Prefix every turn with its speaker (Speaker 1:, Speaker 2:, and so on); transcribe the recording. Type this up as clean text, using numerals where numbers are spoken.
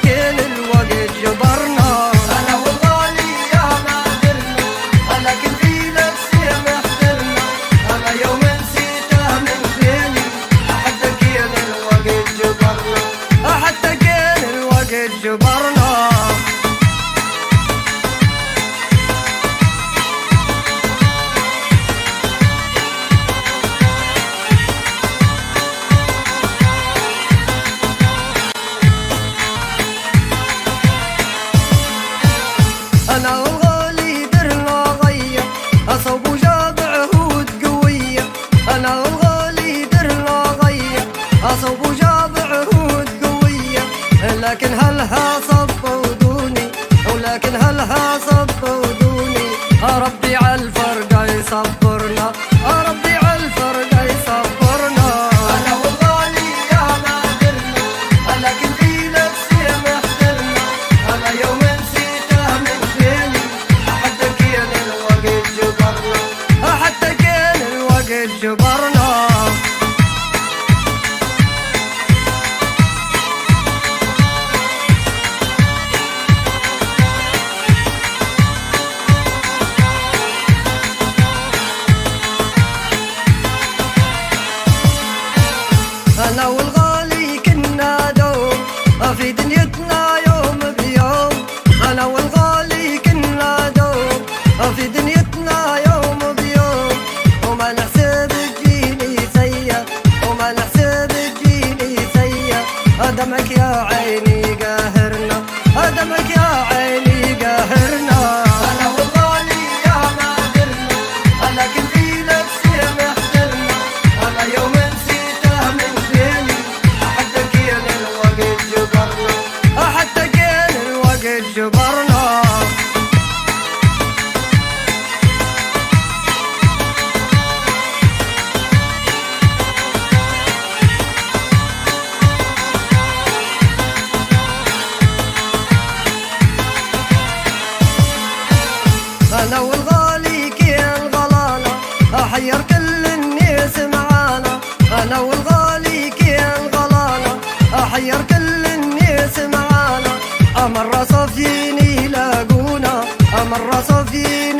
Speaker 1: لكن الوقت جبرنا. أنا والغالي يا ما درنا، لكن في نفسي محترنا. أنا يوم نسيته من بيني، حتى كان الوقت جبرنا، حتى كان الوقت جبرنا. أنا والغالي درنا غية، أصوب وجاب عهود قوية. أنا والغالي درنا غية، أصوب وجاب عهود قوية. لكن هلها صفودوني، ولكن هلها صفودوني. ربي عالفرقة يصبرنا، ربي عالفرقة يصبرنا. أنا والغالي يا ما درنا، لكن في نفسي محترنا. أنا يوم نسيته من بيني، حتى كان الوقت جبرنا، حتى كان الوقت جبرنا. أنا والغالي كنا دوم في دنيتنا يوم بيوم. أنا والغالي كنا دوم في دنيتنا يوم بيوم. وما نحسب تجيني سيء، وما نحسب تجيني سيء. دمك يا عيني قاهرنا، دمك يا عيني قاهرنا. أنا والغالي يا ما درنا، لكن في نفسي محترنا. أنا يوم نسيته من بيني، حتى كان الوقت جبرنا، حتى كان الوقت جبرنا. أنا والغالي كان غلالة، أحير كل الناس معانا. أنا والغالي كان غلالة، أحير كل الناس معانا. مرة صافيين يلاقونا، مرة صافيين